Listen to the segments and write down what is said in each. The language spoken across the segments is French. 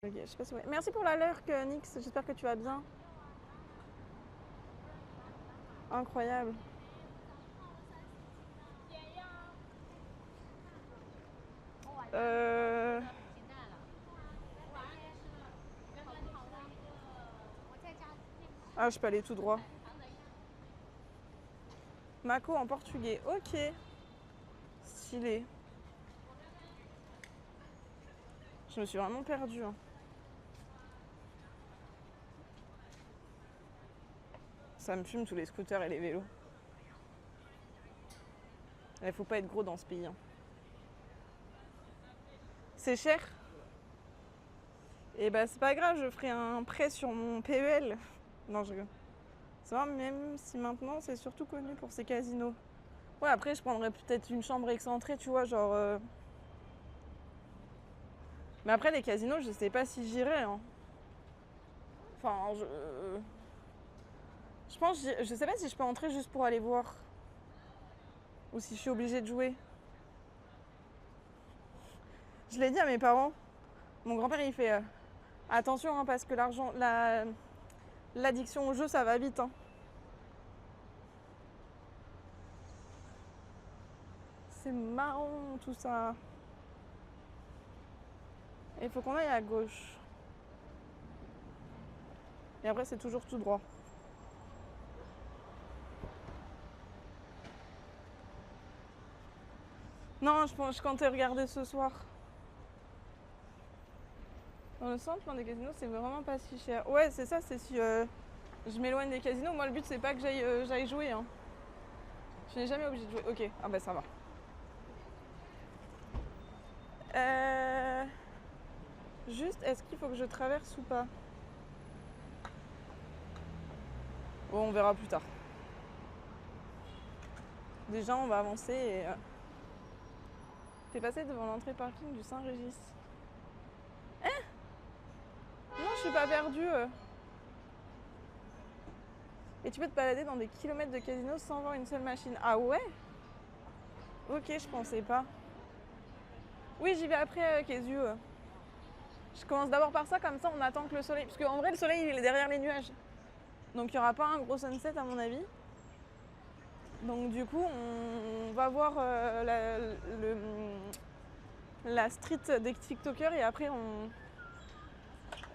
Ok, je sais pas si ouais. Merci pour la lurk, Nix. J'espère que tu vas bien. Incroyable. Euh... Ah, je peux aller tout droit. Mako en portugais. Ok. Stylé. Je me suis vraiment perdue. Hein. Ça me fume tous les scooters et les vélos. Il faut pas être gros dans ce pays. Hein. C'est cher. Et bah c'est pas grave, je ferai un prêt sur mon PEL. Non, je rigole. C'est vrai, même si maintenant c'est surtout connu pour ses casinos. Ouais, après je prendrais peut-être une chambre excentrée, tu vois, genre... Mais après les casinos, je sais pas si j'irai. Hein. Enfin, je pense, je sais pas si je peux entrer juste pour aller voir. Ou si je suis obligée de jouer. Je l'ai dit à mes parents. Mon grand-père, il fait attention, hein, parce que l'addiction au jeu, ça va vite. Hein. C'est marrant tout ça. Et il faut qu'on aille à gauche. Et après, c'est toujours tout droit. Non, je comptais regarder ce soir. Dans le centre, des casinos, c'est vraiment pas si cher. Ouais, c'est ça, c'est si je m'éloigne des casinos. Moi, le but, c'est pas que j'aille jouer. Hein. Je n'ai jamais obligé de jouer. Ok, ah bah ça va. Juste, est-ce qu'il faut que je traverse ou pas? Bon, on verra plus tard. Déjà, on va avancer et... T'es passé devant l'entrée parking du Saint-Régis. Non, je suis pas perdue. Et tu peux te balader dans des kilomètres de casinos sans voir une seule machine. Ah ouais? Ok, je pensais pas. Oui, j'y vais après, Kézu. Je commence d'abord par ça, comme ça on attend que le soleil... Parce qu'en vrai, le soleil, il est derrière les nuages. Donc il n'y aura pas un gros sunset à mon avis. Donc du coup, on va voir la street des TikTokers et après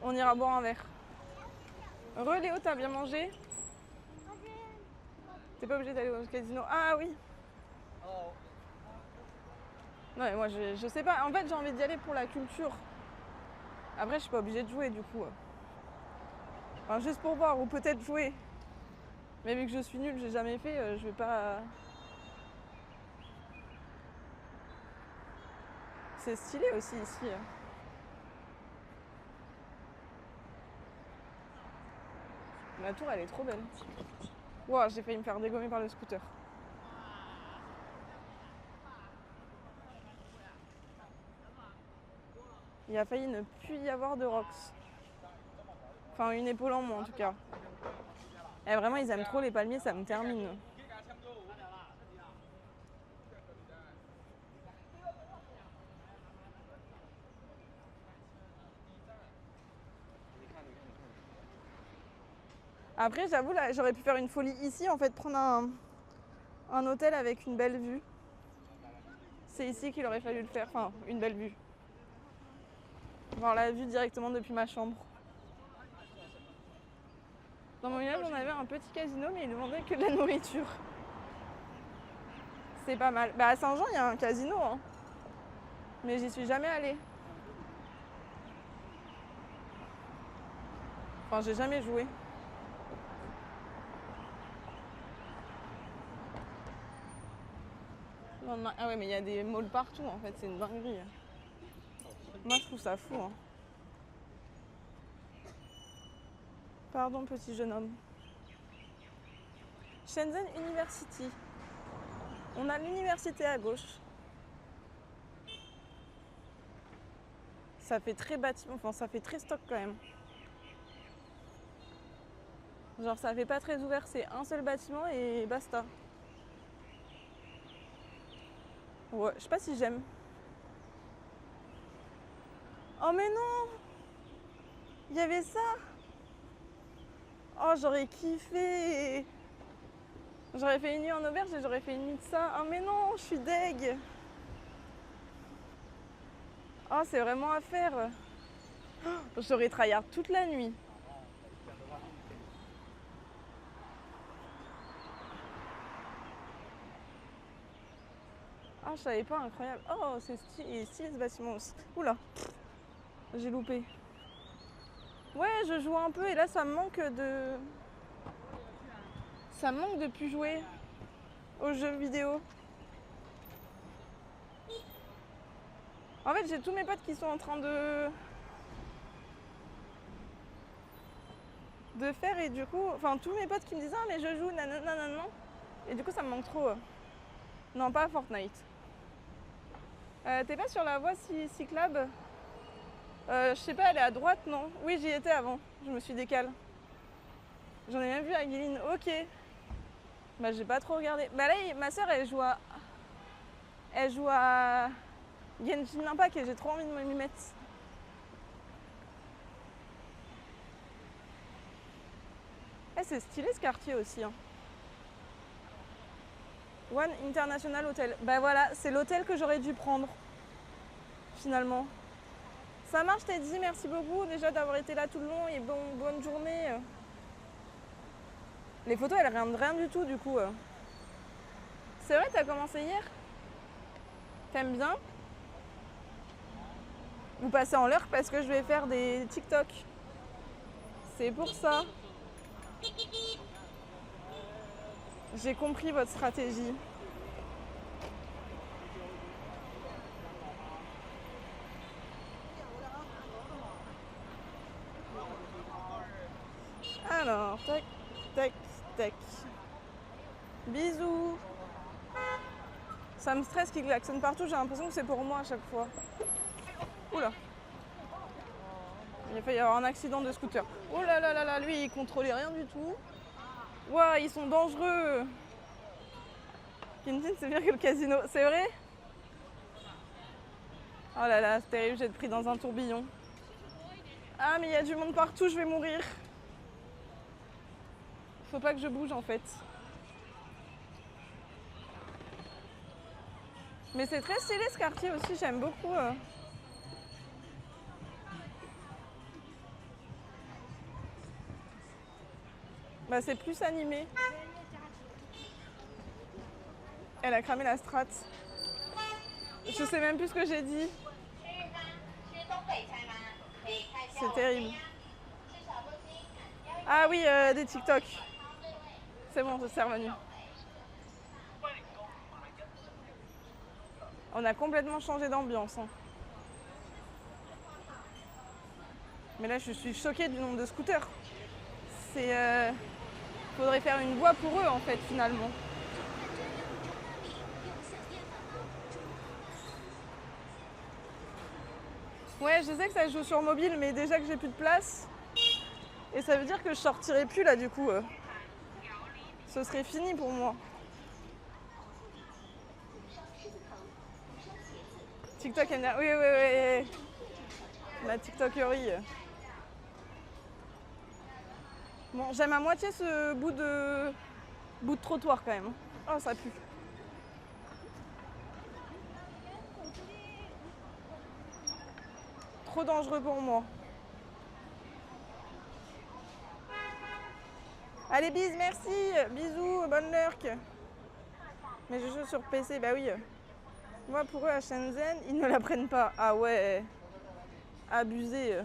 on ira boire un verre. Re Léo, t'as bien mangé? T'es pas obligé d'aller au casino. Ah oui. Non mais moi je sais pas. En fait j'ai envie d'y aller pour la culture. Après je suis pas obligée de jouer du coup. Enfin juste pour voir ou peut-être jouer. Mais vu que je suis nulle, j'ai jamais fait, je vais pas... C'est stylé aussi ici. La tour elle est trop belle. Wow, j'ai failli me faire dégommer par le scooter. Il a failli ne plus y avoir de rocks. Enfin une épaule en moins en tout cas. Et vraiment ils aiment trop les palmiers, ça me termine. Après j'avoue là j'aurais pu faire une folie ici en fait, prendre un hôtel avec une belle vue. C'est ici qu'il aurait fallu le faire, enfin une belle vue. Voir la vue directement depuis ma chambre. Dans mon village on avait un petit casino mais ils vendaient que de la nourriture. C'est pas mal. Bah à Saint-Jean il y a un casino hein. Mais j'y suis jamais allée. Enfin j'ai jamais joué. Ah ouais mais il y a des malls partout en fait, c'est une dinguerie. Moi je trouve ça fou hein. Pardon petit jeune homme. Shenzhen University. On a l'université à gauche. Ça fait très bâtiment, enfin ça fait très stock quand même. Genre ça fait pas très ouvert, c'est un seul bâtiment et basta. Ouais, je sais pas si j'aime. Oh mais non! Il y avait ça. Oh, j'aurais kiffé. J'aurais fait une nuit en auberge et j'aurais fait une nuit de ça. Oh mais non, je suis deg. Oh, c'est vraiment à faire. Oh, j'aurais tryhard toute la nuit. Ah, je savais pas, incroyable. Oh, c'est stylé ce bâtiment aussi. Oula, j'ai loupé. Ouais, je joue un peu et là, ça me manque de... Ça me manque de plus jouer aux jeux vidéo. En fait, j'ai tous mes potes qui sont en train de faire et du coup... Enfin, tous mes potes qui me disent « Ah, mais je joue, nanana. » Et du coup, ça me manque trop. Non, pas à Fortnite. T'es pas sur la voie cyclable? Je sais pas, elle est à droite, non? Oui, j'y étais avant. Je me suis décalée. J'en ai même vu à Guiline. Ok. Bah, j'ai pas trop regardé. Bah là, ma soeur, elle joue à Genshin Impact et j'ai trop envie de m'y mettre. Eh, c'est stylé ce quartier aussi. Hein. One International Hotel. Bah voilà, c'est l'hôtel que j'aurais dû prendre. Finalement. Ça marche, Teddy, merci beaucoup déjà d'avoir été là tout le long et bonne journée. Les photos, elles rendent rien du tout du coup. C'est vrai, t'as commencé hier? T'aimes bien? Vous passez en l'heure parce que je vais faire des TikTok. C'est pour ça. J'ai compris votre stratégie. Alors, tac, tac, tac. Bisous. Ça me stresse qu'il klaxonne partout, j'ai l'impression que c'est pour moi à chaque fois. Oula. Il a failli y avoir un accident de scooter. Oh là là là là, lui il contrôlait rien du tout. Ouah, ils sont dangereux. Quentin, c'est bien que le casino. C'est vrai? Oh là là, c'est terrible, j'ai été pris dans un tourbillon. Ah, mais il y a du monde partout, je vais mourir. Faut pas que je bouge en fait. Mais c'est très stylé ce quartier aussi, j'aime beaucoup. Bah, c'est plus animé. Elle a cramé la strat. Je sais même plus ce que j'ai dit. C'est terrible. Ah oui, des TikTok. C'est bon, c'est revenu. On a complètement changé d'ambiance. Hein. Mais là, je suis choquée du nombre de scooters. Faudrait faire une voie pour eux, en fait, finalement. Ouais, je sais que ça joue sur mobile, mais déjà que j'ai plus de place. Et ça veut dire que je sortirai plus, là, du coup. Ce serait fini pour moi. TikTok, elle a... Oui. La TikTokerie. Bon, j'aime à moitié ce bout de trottoir quand même. Oh, ça pue. Trop dangereux pour moi. Allez, bis, merci. Bisous, bonne lurk. Mais je joue sur PC, bah oui. Moi, pour eux, à Shenzhen, ils ne la prennent pas. Ah ouais. Abusé.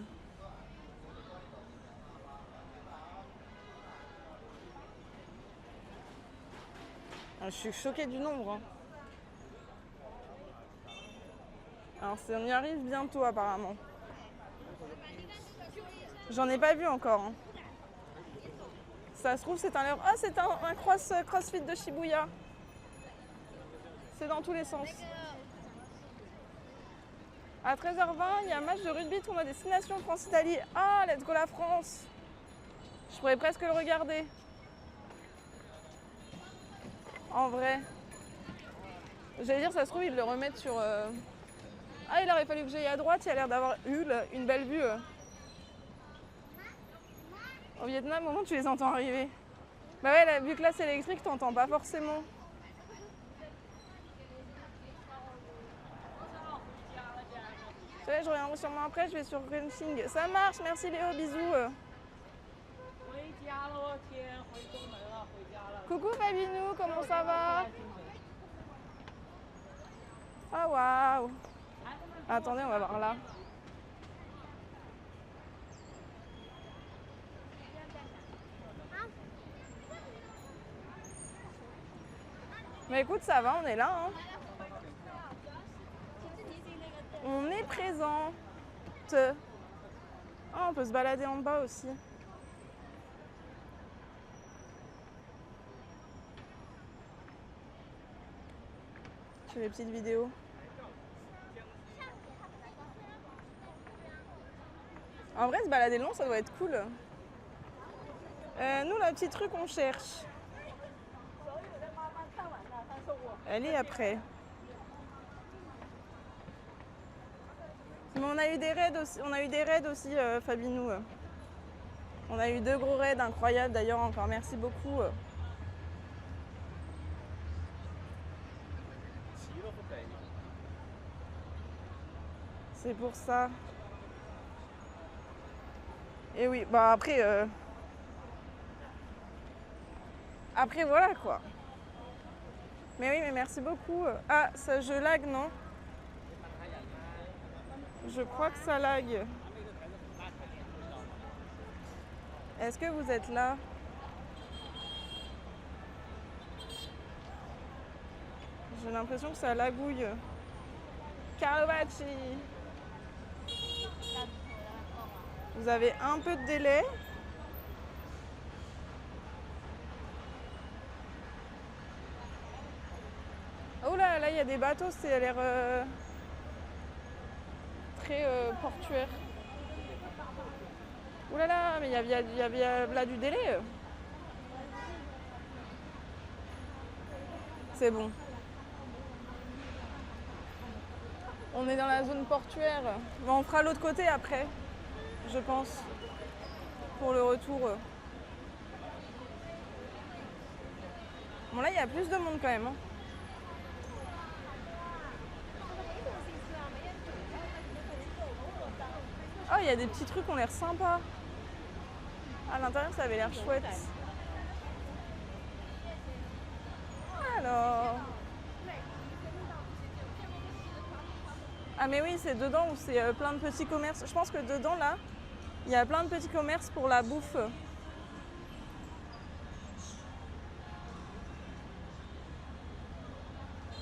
Je suis choquée du nombre. Hein. Alors, on y arrive bientôt, apparemment. J'en ai pas vu encore. Hein. Ça se trouve, c'est un... Ah, c'est un crossfit de Shibuya. C'est dans tous les sens. À 13h20, il y a un match de rugby tournoi destination France-Italie. Ah, let's go la France. Je pourrais presque le regarder. En vrai. J'allais dire, ça se trouve, ils le remettent sur... Ah, il aurait fallu que j'aille à droite, il y a l'air d'avoir eu une belle vue. Au Vietnam, au moment où tu les entends arriver. Bah ouais, là, vu que là c'est électrique, t'entends pas forcément. Je reviendrai sûrement après, je vais sur Renxing. Ça marche, merci Léo, bisous. Coucou Fabinou, comment ça va? Ah waouh. Attendez, on va voir là. Mais écoute, ça va, on est là. Hein. On est présente. Ah, on peut se balader en bas aussi. Je fais des petites vidéos. En vrai, se balader le long, ça doit être cool. Nous, la petite rue qu'on cherche. Elle est après. Mais on a eu des raids aussi, Fabinou. On a eu 2 gros raids incroyables d'ailleurs, encore merci beaucoup. C'est pour ça. Et oui, bah après... Après voilà quoi. Mais oui, mais merci beaucoup. Ah, ça je lag, non? Je crois que ça lag. Est-ce que vous êtes là? J'ai l'impression que ça lagouille. Carlovacci. Vous avez un peu de délai. Oh là, là, il y a des bateaux, ça a l'air très portuaire. Oh là là, mais il y a là du délai. C'est bon. On est dans la zone portuaire. Mais on fera l'autre côté après, je pense, pour le retour. Bon là, il y a plus de monde quand même. Hein. Oh, il y a des petits trucs qui ont l'air sympas. À l'intérieur, ça avait l'air chouette. Alors... Ah mais oui, c'est dedans où c'est plein de petits commerces. Je pense que dedans, là, il y a plein de petits commerces pour la bouffe.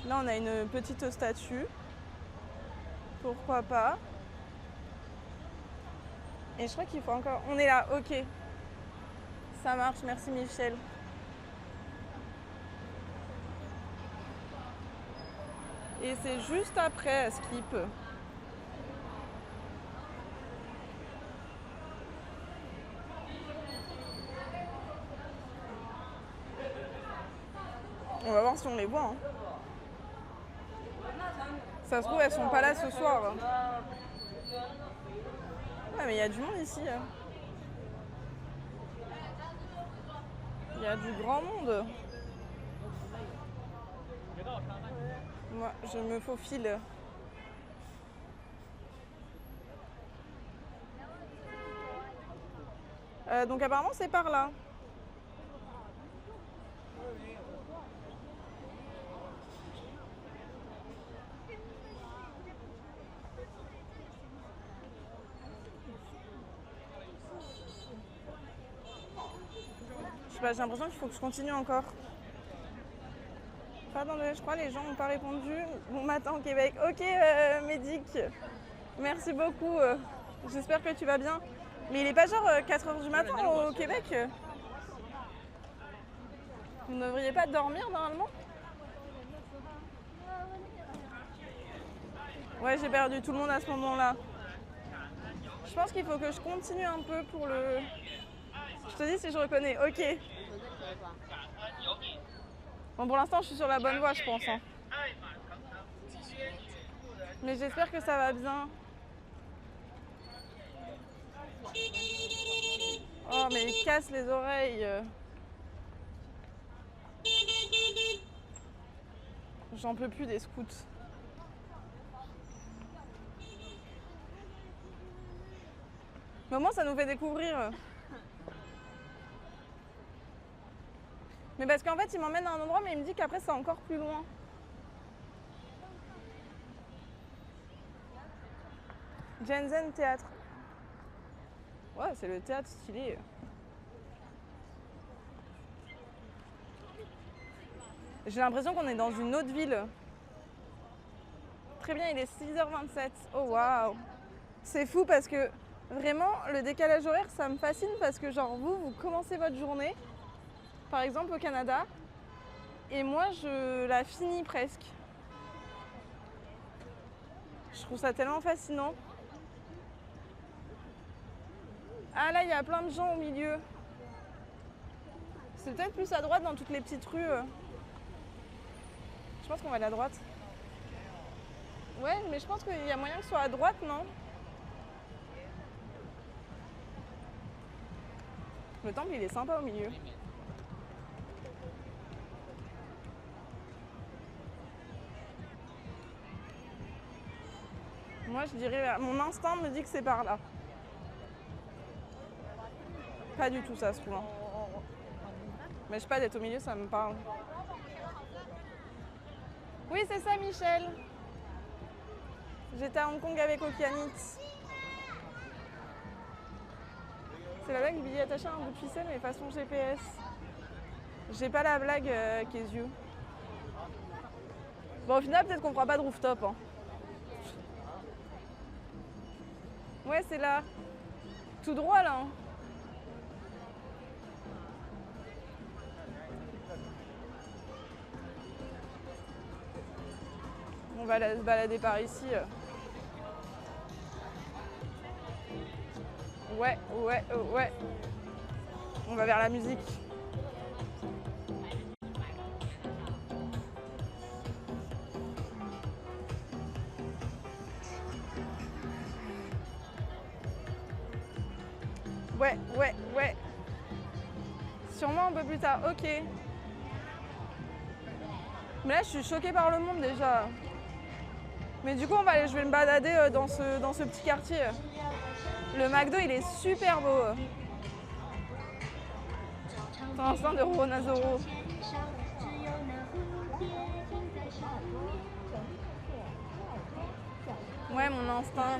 Là, on a une petite statue. Pourquoi pas. Et je crois qu'il faut encore... On est là, ok. Ça marche, merci Michel. Et c'est juste après à Skip. On va voir si on les voit. Hein. Ça se trouve, elles sont pas là ce soir. Ouais, mais il y a du monde ici. Il y a du grand monde. Moi, je me faufile. Donc apparemment, c'est par là. Je sais pas, j'ai l'impression qu'il faut que je continue encore. Pardon, je crois que les gens n'ont pas répondu. Bon matin au Québec. Ok, Médic. Merci beaucoup. J'espère que tu vas bien. Mais il est pas genre 4h du matin au Québec? Vous ne devriez pas dormir normalement? Ouais, j'ai perdu tout le monde à ce moment-là. Je pense qu'il faut que je continue un peu pour le... Je te dis si je reconnais. Ok. Bon, pour l'instant, je suis sur la bonne voie, je pense. Hein. Mais j'espère que ça va bien. Oh, Oh mais il casse les oreilles. J'en peux plus des scouts. Mais au moins ça nous fait découvrir. Mais parce qu'en fait il m'emmène à un endroit mais il me dit qu'après c'est encore plus loin. Jensen Théâtre. Ouais, c'est le théâtre stylé. J'ai l'impression qu'on est dans une autre ville. Très bien, il est 6h27. Oh waouh. C'est fou parce que vraiment le décalage horaire ça me fascine parce que genre vous commencez votre journée par exemple au Canada et moi je la finis presque. Je trouve ça tellement fascinant. Ah là il y a plein de gens au milieu. C'est peut-être plus à droite dans toutes les petites rues. Je pense qu'on va aller à droite. Ouais mais je pense qu'il y a moyen que ce soit à droite, non? Le temple il est sympa au milieu. Moi je dirais, mon instinct me dit que c'est par là. Pas du tout ça se trouve. Hein. Mais je sais pas, d'être au milieu ça me parle. Oui c'est ça Michel. J'étais à Hong Kong avec Okianit. C'est la blague du billet attaché à un bout de ficelle mais façon GPS. J'ai pas la blague Kézieux. Bon au final peut-être qu'on fera pas de rooftop. Hein. Ouais c'est là. Tout droit là. Hein. On va se balader par ici. Ouais. On va vers la musique. Ouais. Sûrement un peu plus tard, ok. Mais là, je suis choquée par le monde déjà. Mais du coup, je vais me balader dans ce petit quartier. Le McDo, il est super beau. C'est un stand de Ronazoro. Ouais, mon instinct.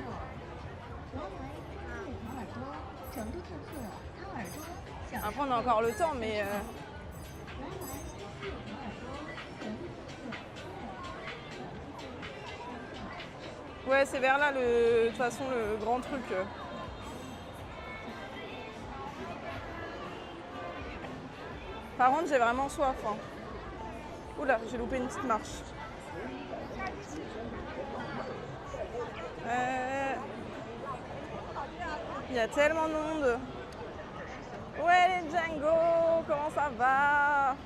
Après, on a encore le temps, mais... Ouais, c'est vers là, de toute façon, le grand truc. Par contre, j'ai vraiment soif. Hein. Oula, j'ai loupé une petite marche. Il y a tellement de monde. Ouais, les Django, comment ça va?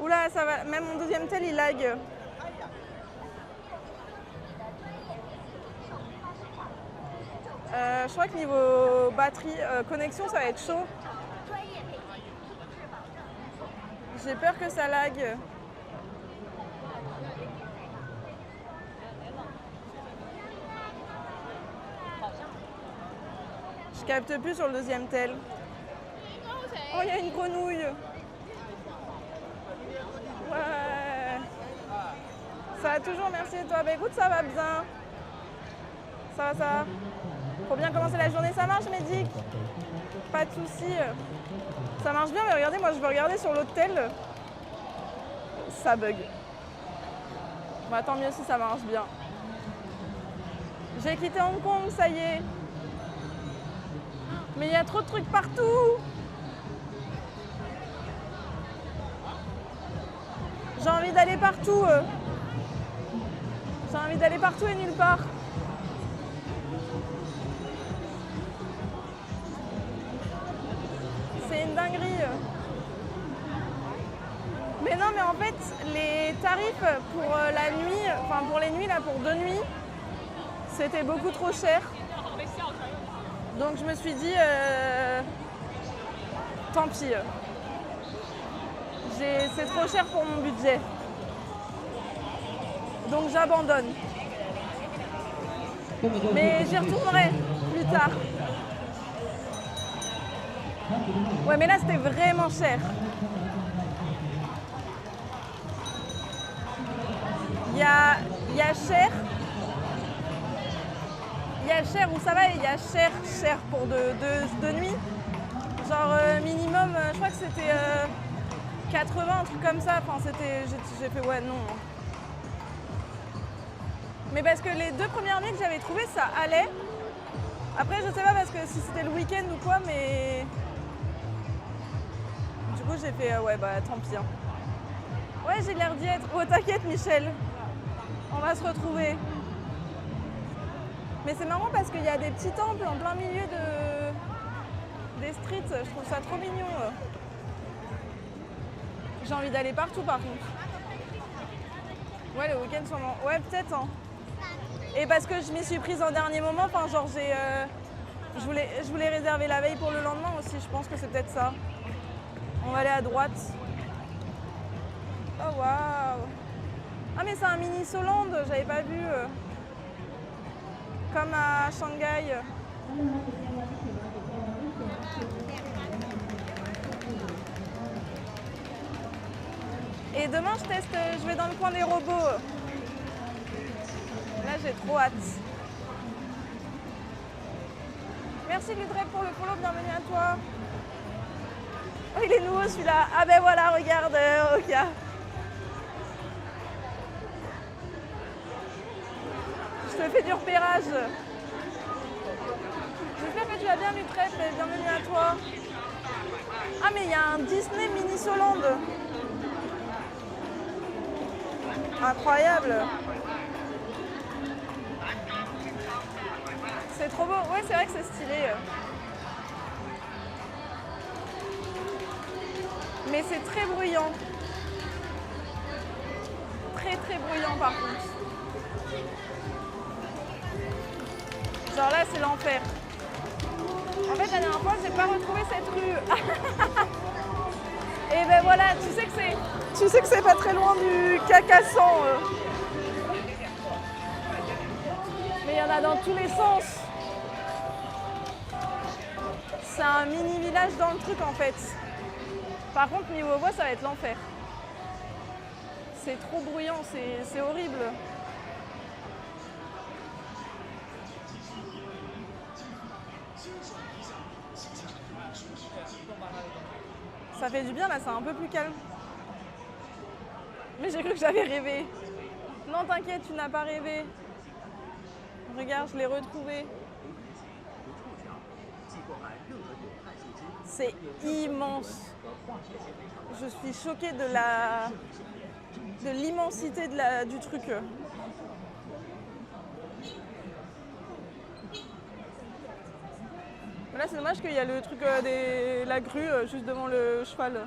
Oula, ça va. Même mon deuxième tel, il lag. Je crois que niveau batterie, connexion, ça va être chaud. J'ai peur que ça lag. Je capte plus sur le deuxième tel. Oh, il y a une grenouille. Ouais. Ça va toujours, merci et toi. Bah écoute, ça va bien. Ça va. Faut bien commencer la journée, ça marche, Médic. Pas de soucis. Ça marche bien, mais regardez, moi je veux regarder sur l'autre tel. Ça bug. Bah tant mieux si ça marche bien. J'ai quitté Hong Kong, ça y est. Mais il y a trop de trucs partout. J'ai envie d'aller partout. J'ai envie d'aller partout et nulle part. C'est une dinguerie. Mais non, mais en fait, les tarifs pour la nuit, enfin pour les nuits, là, pour 2 nuits, c'était beaucoup trop cher. Donc je me suis dit, tant pis. C'est trop cher pour mon budget. Donc j'abandonne. Mais j'y retournerai plus tard. Ouais, mais là c'était vraiment cher. Il y a cher. Il y a cher où ça va et il y a cher pour de nuit. Genre minimum, je crois que c'était 80, un truc comme ça. Enfin, j'ai fait ouais, non. Mais parce que les 2 premières nuits que j'avais trouvées, ça allait. Après, je sais pas parce que si c'était le week-end ou quoi, mais du coup, j'ai fait ouais, bah tant pis. Hein. Ouais, j'ai l'air d'y être. Oh, t'inquiète, Michel. On va se retrouver. Mais c'est marrant parce qu'il y a des petits temples en plein milieu des streets. Je trouve ça trop mignon. J'ai envie d'aller partout par contre. Ouais, le week-end sûrement. Ouais, peut-être. Hein. Et parce que je m'y suis prise en dernier moment. Enfin, genre, je voulais réserver la veille pour le lendemain aussi. Je pense que c'est peut-être ça. On va aller à droite. Oh, waouh. Ah, mais c'est un mini Soland. J'avais pas vu. Comme à Shanghai. Et demain, je vais dans le coin des robots. Là, j'ai trop hâte. Merci Ludrep pour le follow, bienvenue à toi. Oh, il est nouveau celui-là. Ah ben voilà, regarde, ok. Je te fais du repérage. J'espère que tu vas bien Ludrep, bienvenue à toi. Ah mais il y a un Disney Mini Soland. Incroyable. C'est trop beau. Ouais, c'est vrai que c'est stylé. Mais c'est très bruyant. Très très bruyant par contre. Genre là, c'est l'enfer. En fait, la dernière fois, j'ai pas retrouvé cette rue. Et ben voilà, tu sais que c'est pas très loin du Cacassan. Mais il y en a dans tous les sens. C'est un mini village dans le truc en fait. Par contre, niveau voix, ça va être l'enfer. C'est trop bruyant, c'est horrible. Ça fait du bien, là, c'est un peu plus calme. Mais j'ai cru que j'avais rêvé. Non, t'inquiète, tu n'as pas rêvé. Regarde, je l'ai retrouvé. C'est immense. Je suis choquée de l'immensité du truc. Là, c'est dommage qu'il y a le truc la grue juste devant le cheval.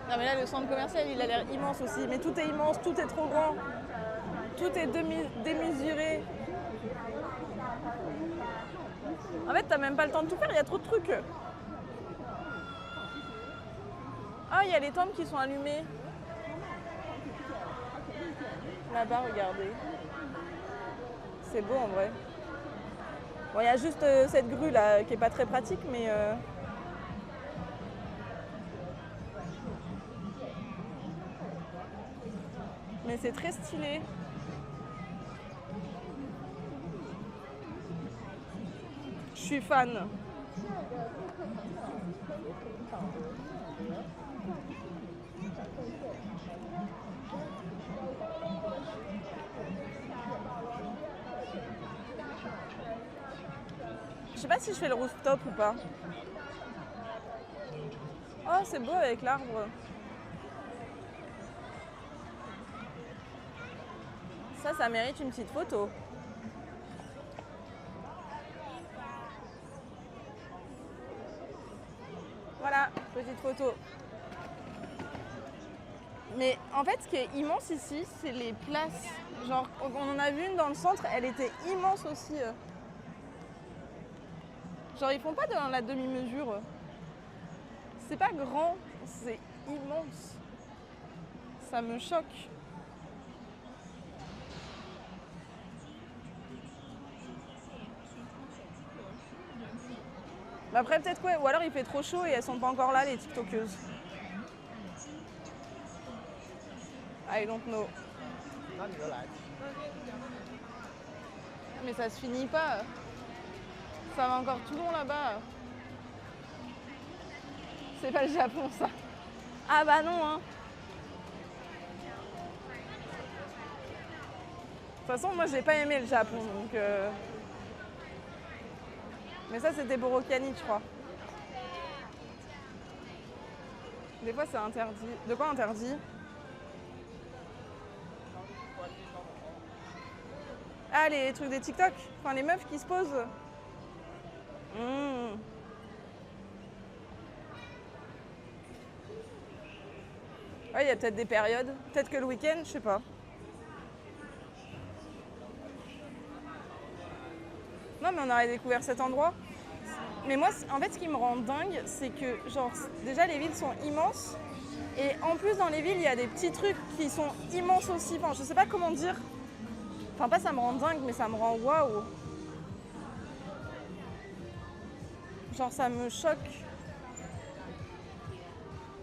Non mais là, le centre commercial, il a l'air immense aussi. Mais tout est immense, tout est trop grand. Tout est démesuré. En fait, t'as même pas le temps de tout faire, il y a trop de trucs. Ah, il y a les temples qui sont allumés. Là-bas, regardez. C'est beau en vrai. Bon, il y a juste cette grue là qui est pas très pratique, mais... Mais c'est très stylé. Je suis fan. Je sais pas si je fais le rooftop ou pas. Oh, c'est beau avec l'arbre. Ça mérite une petite photo. Voilà, petite photo. Mais en fait, ce qui est immense ici, c'est les places. Genre, on en a vu une dans le centre, elle était immense aussi. Genre, ils font pas dans la demi-mesure. C'est pas grand, c'est immense. Ça me choque. Bah après, peut-être quoi, ou alors il fait trop chaud et elles sont pas encore là, les TikTokeuses. I don't know. Mais ça se finit pas. Ça va encore tout long là-bas. C'est pas le Japon, ça. Ah bah non, hein. De toute façon, moi j'ai pas aimé le Japon, donc... Mais ça, c'était pour Okyanit, je crois. Des fois, c'est interdit. De quoi interdit? Ah, les trucs des TikTok. Enfin, les meufs qui se posent. Ouais, il y a peut-être des périodes. Peut-être que le week-end, je sais pas. Non, mais on aurait découvert cet endroit. Mais moi, en fait, ce qui me rend dingue, c'est que, genre, déjà, les villes sont immenses. Et en plus, dans les villes, il y a des petits trucs qui sont immenses aussi. Enfin, je sais pas comment dire. Enfin, pas ça me rend dingue, mais ça me rend waouh. Genre, ça me choque.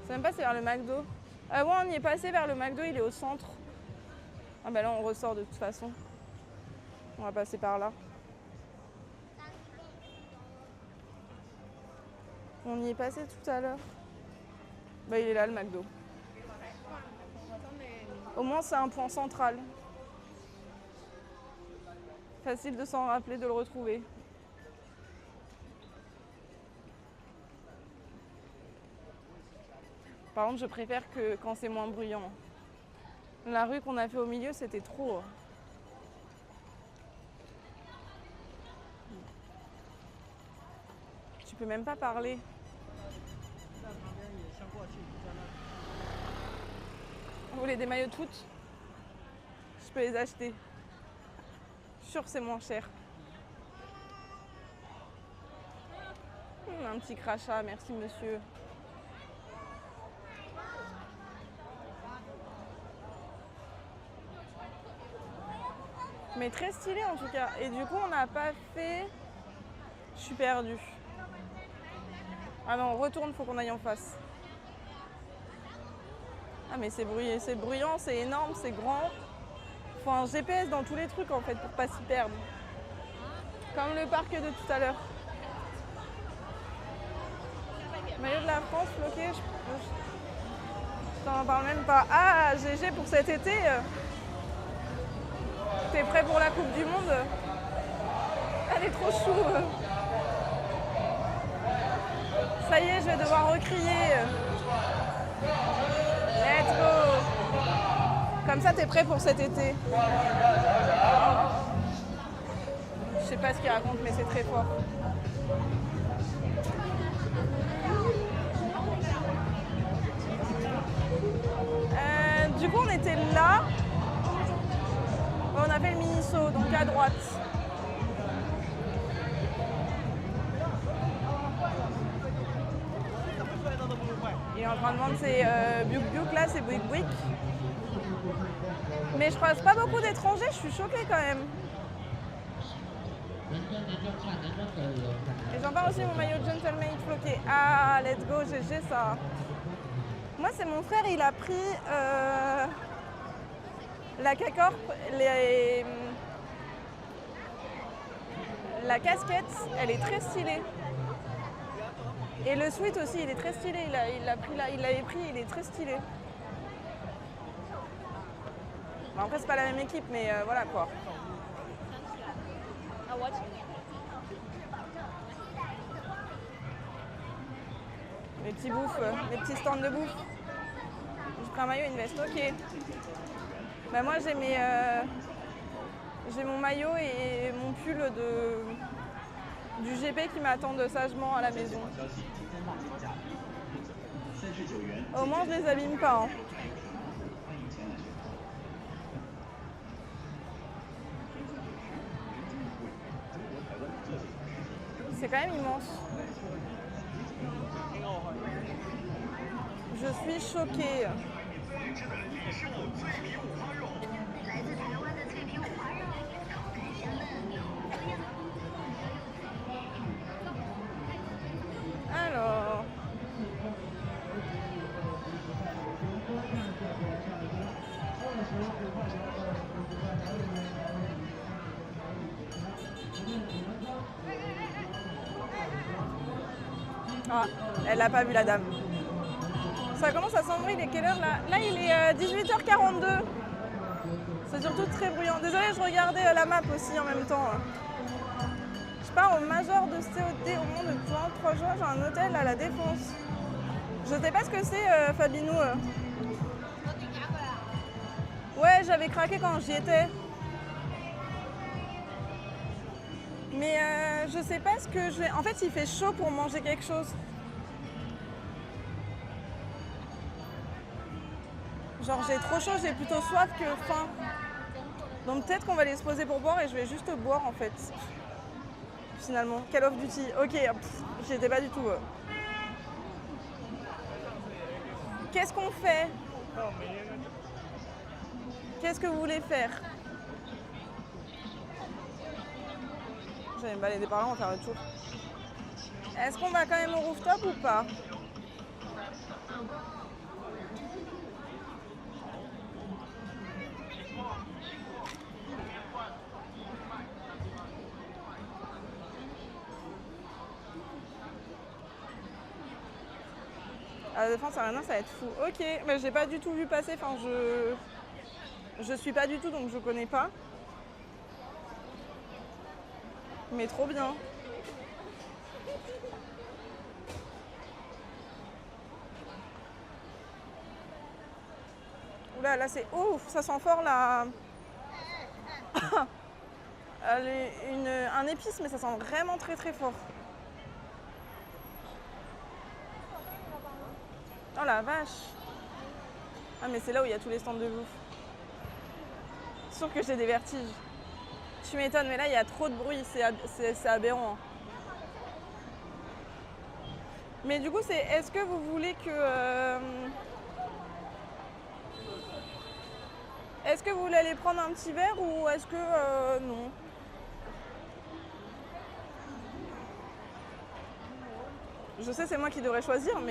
Je sais même pas si c'est vers le McDo. Ouais, on y est passé vers le McDo, il est au centre. Ah bah là, on ressort de toute façon. On va passer par là. On y est passé tout à l'heure. Bah, il est là, le McDo. Au moins, c'est un point central. Facile de s'en rappeler, de le retrouver. Par contre, je préfère que quand c'est moins bruyant. La rue qu'on a fait au milieu, c'était trop. Tu peux même pas parler. Vous voulez des maillots de foot? Je peux les acheter. Je suis sûre que c'est moins cher. Un petit crachat, merci monsieur. Mais très stylé en tout cas. Et du coup, on n'a pas fait... Je suis perdue. Ah non, on retourne, faut qu'on aille en face. Ah mais c'est bruyant, c'est énorme, c'est grand. Faut un GPS dans tous les trucs en fait pour pas s'y perdre. Comme le parc de tout à l'heure. Maillot de la France, floqué, je t'en parle même pas. Ah, GG pour cet été. T'es prêt pour la Coupe du Monde? Elle est trop chou. Ça y est, je vais devoir recrier. Let's go. Comme ça, t'es prêt pour cet été. Je sais pas ce qu'il raconte, mais c'est très fort. Du coup, on était là. On a fait le mini-saut, donc à droite. Il est en train de vendre ses Biuk Biuk là, ses Bouik Bouik. Mais je croise pas beaucoup d'étrangers, je suis choquée quand même. Et j'en parle aussi mon maillot Gentleman floqué. Ah, let's go, GG ça. Moi, c'est mon frère, il a pris la K-Corp, la casquette, elle est très stylée. Et le sweat aussi, il est très stylé. Il l'avait pris, il est très stylé. Bon, après, c'est pas la même équipe, mais voilà quoi. Les petits bouffes, les petits stands de bouffe. J'ai pris un maillot et une veste, ok. Bah moi j'ai mon maillot et mon pull du GP qui m'attendent sagement à la maison. Au moins je les abîme pas. Hein. C'est quand même immense. Je suis choquée. Alors. Ah, elle l'a pas vu la dame. Ça commence à sombrer, il est quelle heure là? Là il est 18h42. C'est surtout très bruyant. Désolée, je regardais la map aussi en même temps. Je pars au major de COD au monde depuis 3 jours. J'ai un hôtel à la Défense. Je sais pas ce que c'est, Fabinou. Ouais, j'avais craqué quand j'y étais. Mais je sais pas ce que je vais... En fait, il fait chaud pour manger quelque chose. Genre, j'ai trop chaud, j'ai plutôt soif que faim. Donc peut-être qu'on va aller se poser pour boire et je vais juste boire en fait. Finalement, Call of Duty. Ok, j'y étais pas du tout. Qu'est-ce qu'on fait? Qu'est-ce que vous voulez faire? J'allais me balader par là, on va faire le tour. Est-ce qu'on va quand même au rooftop ou pas? À la Défense Arena, ça va être fou. Ok, mais j'ai pas du tout vu passer. Enfin, je suis pas du tout, donc je connais pas. Mais trop bien. Oula, là c'est ouf, ça sent fort la... un épice, mais ça sent vraiment très très fort. Oh la vache. Ah mais c'est là où il y a tous les stands de bouffe. Sûr que j'ai des vertiges. Tu m'étonnes, mais là il y a trop de bruit, c'est aberrant. Mais du coup, est-ce que vous voulez que... Est-ce que vous voulez aller prendre un petit verre ou est-ce que... non. Je sais, c'est moi qui devrais choisir, mais...